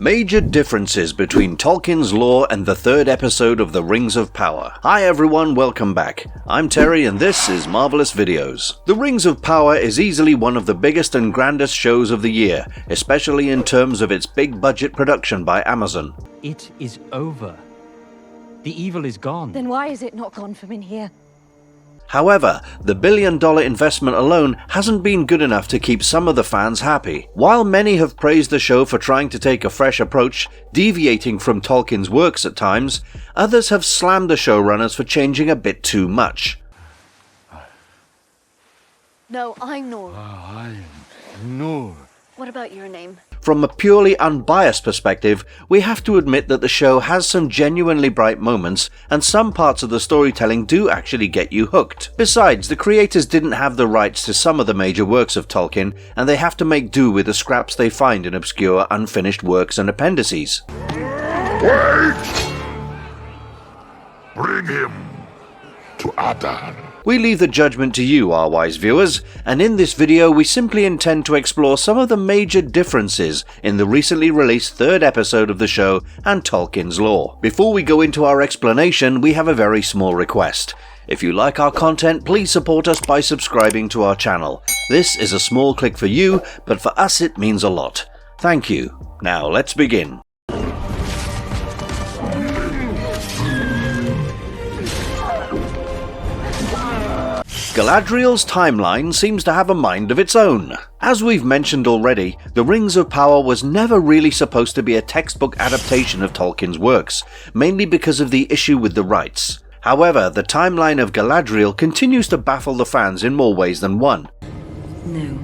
Major differences between Tolkien's lore and the third episode of The Rings of Power. Hi everyone, welcome back. I'm Terry and this is Marvelous Videos. The Rings of Power is easily one of the biggest and grandest shows of the year, especially in terms of its big budget production by Amazon. It is over. The evil is gone. Then why is it not gone from in here? However, the billion-dollar investment alone hasn't been good enough to keep some of the fans happy. While many have praised the show for trying to take a fresh approach, deviating from Tolkien's works at times, others have slammed the showrunners for changing a bit too much. No, I'm Noor. I'm Noor. What about your name? From a purely unbiased perspective, we have to admit that the show has some genuinely bright moments, and some parts of the storytelling do actually get you hooked. Besides, the creators didn't have the rights to some of the major works of Tolkien, and they have to make do with the scraps they find in obscure, unfinished works and appendices. Wait! Bring him to Adar. We leave the judgment to you, our wise viewers, and in this video we simply intend to explore some of the major differences in the recently released third episode of the show and Tolkien's lore. Before we go into our explanation, we have a very small request. If you like our content, please support us by subscribing to our channel. This is a small click for you, but for us it means a lot. Thank you. Now let's begin. Galadriel's timeline seems to have a mind of its own. As we've mentioned already, The Rings of Power was never really supposed to be a textbook adaptation of Tolkien's works, mainly because of the issue with the rights. However, the timeline of Galadriel continues to baffle the fans in more ways than one. No.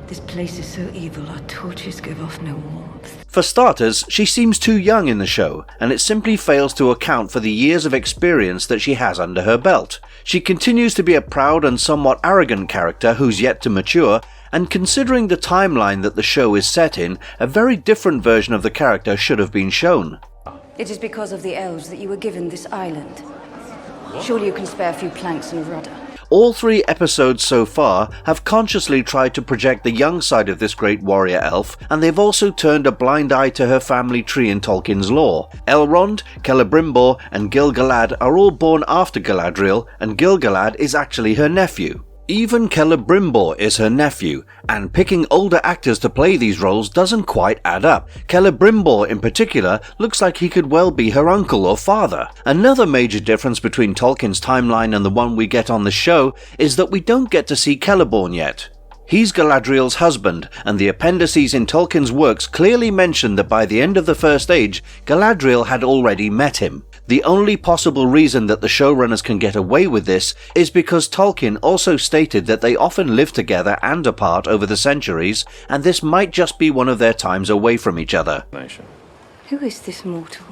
This place is so evil, our torches give off no warmth. For starters, she seems too young in the show, and it simply fails to account for the years of experience that she has under her belt. She continues to be a proud and somewhat arrogant character who's yet to mature, and considering the timeline that the show is set in, a very different version of the character should have been shown. It is because of the elves that you were given this island. Surely you can spare a few planks and rudder. All three episodes so far have consciously tried to project the young side of this great warrior elf, and they've also turned a blind eye to her family tree in Tolkien's lore. Elrond, Celebrimbor, and Gil-galad are all born after Galadriel, and Gil-galad is actually her nephew. Even Celebrimbor is her nephew, and picking older actors to play these roles doesn't quite add up. Celebrimbor in particular looks like he could well be her uncle or father. Another major difference between Tolkien's timeline and the one we get on the show is that we don't get to see Celeborn yet. He's Galadriel's husband, and the appendices in Tolkien's works clearly mention that by the end of the First Age, Galadriel had already met him. The only possible reason that the showrunners can get away with this is because Tolkien also stated that they often lived together and apart over the centuries, and this might just be one of their times away from each other. Who is this mortal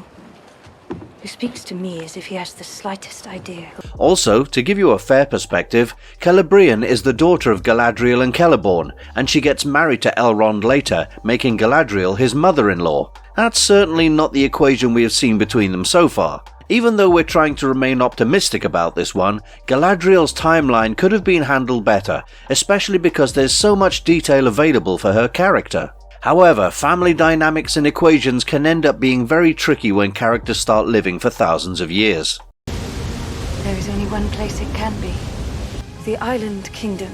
who speaks to me as if he has the slightest idea? Also, to give you a fair perspective, Celebrian is the daughter of Galadriel and Celeborn, and she gets married to Elrond later, making Galadriel his mother-in-law. That's certainly not the equation we have seen between them so far. Even though we're trying to remain optimistic about this one, Galadriel's timeline could have been handled better, especially because there's so much detail available for her character. However, family dynamics and equations can end up being very tricky when characters start living for thousands of years. There is only one place it can be. The island kingdom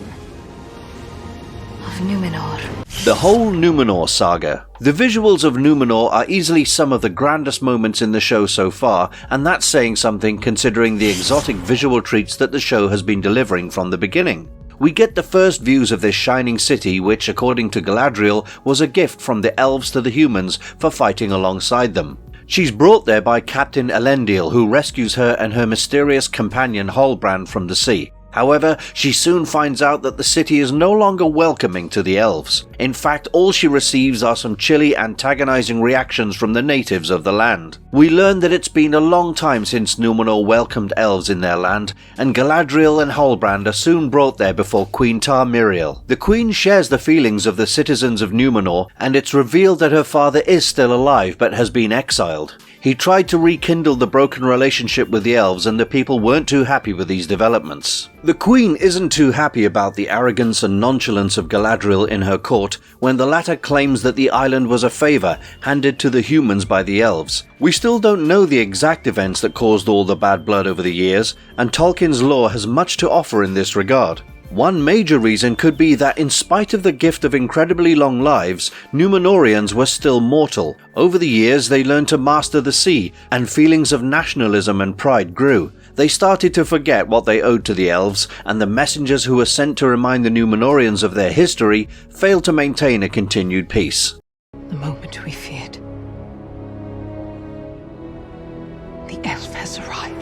of Numenor. The whole Numenor saga. The visuals of Numenor are easily some of the grandest moments in the show so far, and that's saying something considering the exotic visual treats that the show has been delivering from the beginning. We get the first views of this shining city which, according to Galadriel, was a gift from the elves to the humans for fighting alongside them. She's brought there by Captain Elendil, who rescues her and her mysterious companion Halbrand from the sea. However, she soon finds out that the city is no longer welcoming to the elves. In fact, all she receives are some chilly, antagonizing reactions from the natives of the land. We learn that it's been a long time since Numenor welcomed elves in their land, and Galadriel and Halbrand are soon brought there before Queen Tar-Miriel. The Queen shares the feelings of the citizens of Numenor, and it's revealed that her father is still alive but has been exiled. He tried to rekindle the broken relationship with the elves, and the people weren't too happy with these developments. The Queen isn't too happy about the arrogance and nonchalance of Galadriel in her court when the latter claims that the island was a favour handed to the humans by the elves. We still don't know the exact events that caused all the bad blood over the years, and Tolkien's lore has much to offer in this regard. One major reason could be that in spite of the gift of incredibly long lives, Númenóreans were still mortal. Over the years they learned to master the sea, and feelings of nationalism and pride grew. They started to forget what they owed to the elves, and the messengers who were sent to remind the Númenóreans of their history failed to maintain a continued peace. The moment we feared. The elf has arrived.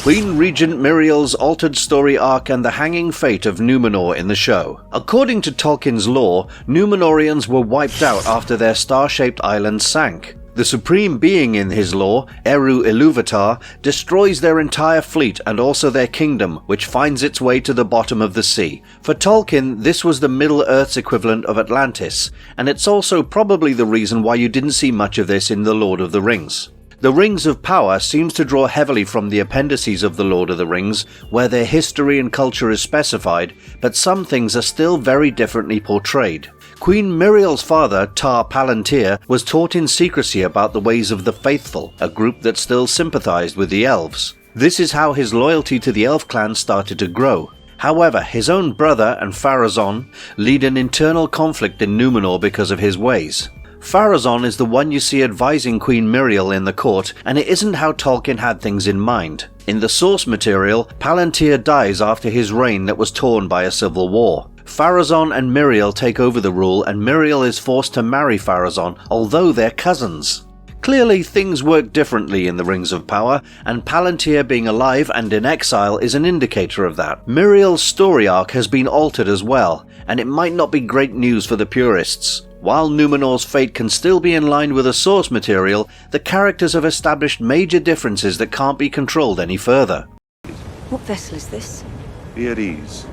Queen Regent Miriel's altered story arc and the hanging fate of Númenor in the show. According to Tolkien's lore, Númenóreans were wiped out after their star-shaped island sank. The supreme being in his lore, Eru Ilúvatar, destroys their entire fleet and also their kingdom, which finds its way to the bottom of the sea. For Tolkien, this was the Middle-earth's equivalent of Atlantis, and it's also probably the reason why you didn't see much of this in The Lord of the Rings. The Rings of Power seems to draw heavily from the appendices of The Lord of the Rings, where their history and culture is specified, but some things are still very differently portrayed. Queen Miriel's father, Tar Palantir, was taught in secrecy about the ways of the Faithful, a group that still sympathized with the elves. This is how his loyalty to the elf clan started to grow. However, his own brother and Pharazôn lead an internal conflict in Númenor because of his ways. Pharazôn is the one you see advising Queen Miriel in the court, and it isn't how Tolkien had things in mind. In the source material, Palantir dies after his reign that was torn by a civil war. Pharazôn and Miriel take over the rule, and Miriel is forced to marry Pharazôn, although they're cousins. Clearly, things work differently in the Rings of Power, and Palantir being alive and in exile is an indicator of that. Miriel's story arc has been altered as well, and it might not be great news for the purists. While Númenor's fate can still be in line with the source material, the characters have established major differences that can't be controlled any further. What vessel is this? Be at ease.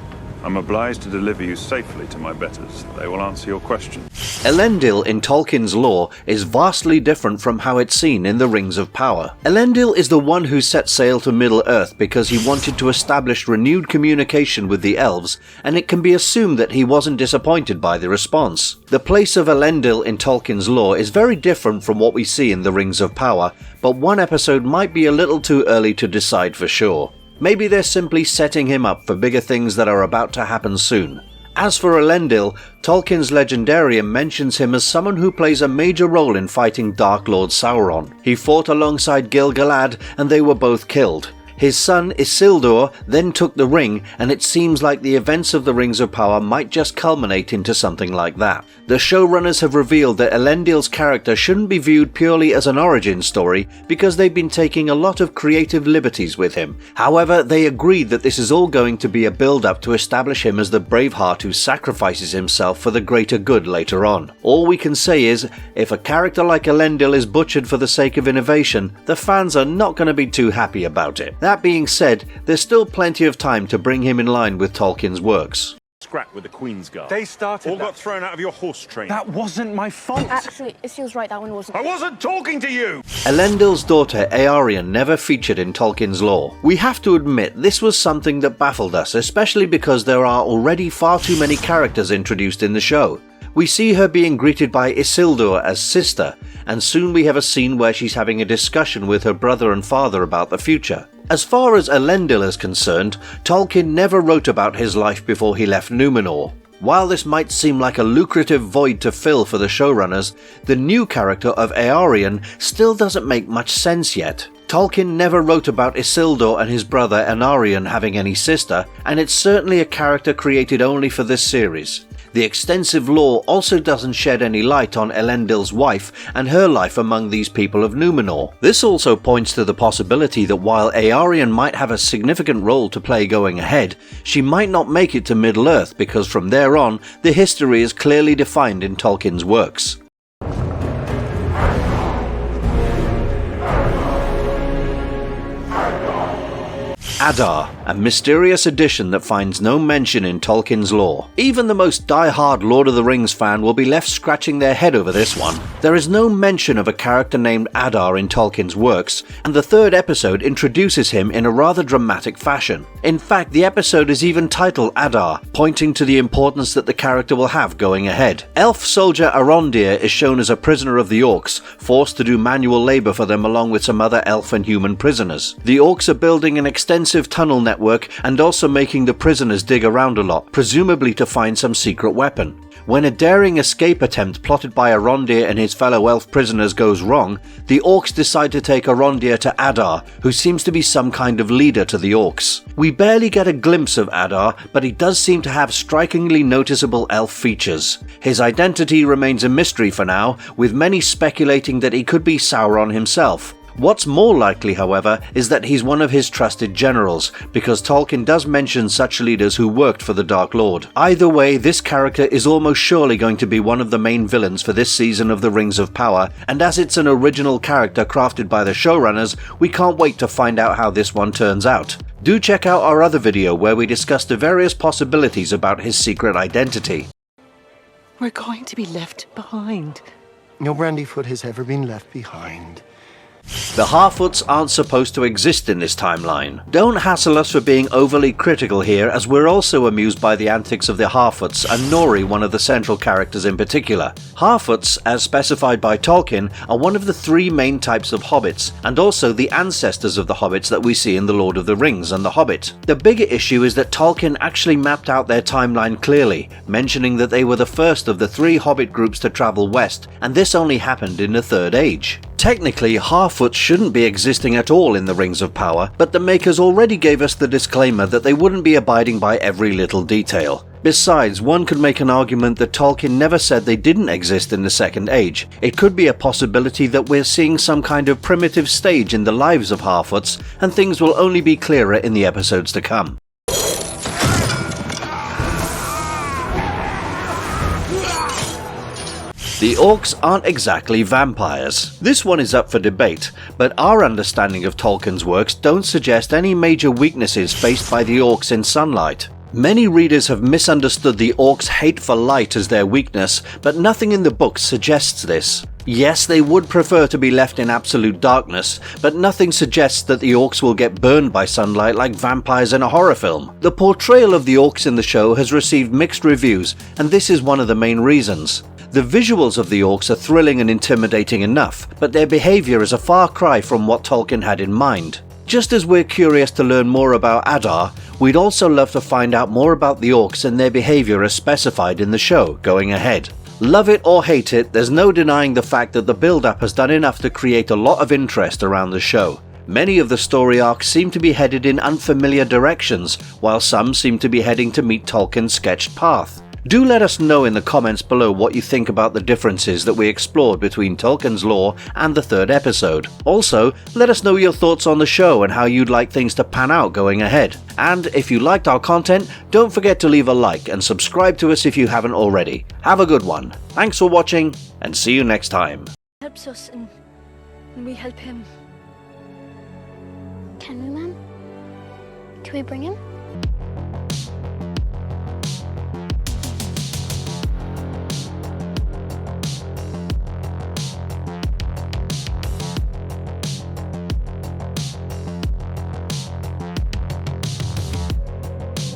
I'm obliged to deliver you safely to my betters. They will answer your questions. Elendil in Tolkien's lore is vastly different from how it's seen in the Rings of Power. Elendil is the one who set sail to Middle-earth because he wanted to establish renewed communication with the elves, and it can be assumed that he wasn't disappointed by the response. The place of Elendil in Tolkien's lore is very different from what we see in the Rings of Power, but one episode might be a little too early to decide for sure. Maybe they're simply setting him up for bigger things that are about to happen soon. As for Elendil, Tolkien's Legendarium mentions him as someone who plays a major role in fighting Dark Lord Sauron. He fought alongside Gil-galad, and they were both killed. His son Isildur then took the ring, and it seems like the events of the Rings of Power might just culminate into something like that. The showrunners have revealed that Elendil's character shouldn't be viewed purely as an origin story because they've been taking a lot of creative liberties with him. However, they agreed that this is all going to be a build-up to establish him as the Braveheart who sacrifices himself for the greater good later on. All we can say is, if a character like Elendil is butchered for the sake of innovation, the fans are not going to be too happy about it. That being said, there's still plenty of time to bring him in line with Tolkien's works. Scrap with the Queen's Guard. They started All that. got thrown out of your horse train. That wasn't my fault. Actually, it feels right. That one wasn't. I wasn't talking to you! Elendil's daughter Eärien never featured in Tolkien's lore. We have to admit this was something that baffled us, especially because there are already far too many characters introduced in the show. We see her being greeted by Isildur as sister, and soon we have a scene where she's having a discussion with her brother and father about the future. As far as Elendil is concerned, Tolkien never wrote about his life before he left Númenor. While this might seem like a lucrative void to fill for the showrunners, the new character of Eärien still doesn't make much sense yet. Tolkien never wrote about Isildur and his brother Anarion having any sister, and it's certainly a character created only for this series. The extensive lore also doesn't shed any light on Elendil's wife and her life among these people of Númenor. This also points to the possibility that while Eärien might have a significant role to play going ahead, she might not make it to Middle-earth because from there on, the history is clearly defined in Tolkien's works. Adar. a mysterious addition that finds no mention in Tolkien's lore. Even the most die-hard Lord of the Rings fan will be left scratching their head over this one. There is no mention of a character named Adar in Tolkien's works, and the third episode introduces him in a rather dramatic fashion. In fact, the episode is even titled Adar, pointing to the importance that the character will have going ahead. Elf soldier Arondir is shown as a prisoner of the Orcs, forced to do manual labor for them along with some other elf and human prisoners. The Orcs are building an extensive tunnel network and also making the prisoners dig around a lot, presumably to find some secret weapon. When a daring escape attempt plotted by Arondir and his fellow elf prisoners goes wrong, the Orcs decide to take Arondir to Adar, who seems to be some kind of leader to the Orcs. We barely get a glimpse of Adar, but he does seem to have strikingly noticeable elf features. His identity remains a mystery for now, with many speculating that he could be Sauron himself. What's more likely, however, is that he's one of his trusted generals, because Tolkien does mention such leaders who worked for the Dark Lord. Either way, this character is almost surely going to be one of the main villains for this season of The Rings of Power, and as it's an original character crafted by the showrunners, we can't wait to find out how this one turns out. Do check out our other video where we discuss the various possibilities about his secret identity. We're going to be left behind. No Brandyfoot has ever been left behind. The Harfoots aren't supposed to exist in this timeline. Don't hassle us for being overly critical here, as we're also amused by the antics of the Harfoots, and Nori, one of the central characters in particular. Harfoots, as specified by Tolkien, are one of the three main types of hobbits, and also the ancestors of the hobbits that we see in The Lord of the Rings and The Hobbit. The bigger issue is that Tolkien actually mapped out their timeline clearly, mentioning that they were the first of the three hobbit groups to travel west, and this only happened in the Third Age. Technically, Harfoots shouldn't be existing at all in the Rings of Power, but the makers already gave us the disclaimer that they wouldn't be abiding by every little detail. Besides, one could make an argument that Tolkien never said they didn't exist in the Second Age. It could be a possibility that we're seeing some kind of primitive stage in the lives of Harfoots, and things will only be clearer in the episodes to come. The Orcs aren't exactly vampires. This one is up for debate, but our understanding of Tolkien's works don't suggest any major weaknesses faced by the Orcs in sunlight. Many readers have misunderstood the Orcs' hate for light as their weakness, but nothing in the books suggests this. Yes, they would prefer to be left in absolute darkness, but nothing suggests that the Orcs will get burned by sunlight like vampires in a horror film. The portrayal of the Orcs in the show has received mixed reviews, and this is one of the main reasons. The visuals of the Orcs are thrilling and intimidating enough, but their behaviour is a far cry from what Tolkien had in mind. Just as we're curious to learn more about Adar, we'd also love to find out more about the Orcs and their behaviour as specified in the show going ahead. Love it or hate it, there's no denying the fact that the build-up has done enough to create a lot of interest around the show. Many of the story arcs seem to be headed in unfamiliar directions, while some seem to be heading to meet Tolkien's sketched path. Do let us know in the comments below what you think about the differences that we explored between Tolkien's lore and the third episode. Also, let us know your thoughts on the show and how you'd like things to pan out going ahead. And if you liked our content, don't forget to leave a like and subscribe to us if you haven't already. Have a good one. Thanks for watching, and see you next time. Helps us and we help him. Can we, Mum? Can we bring him?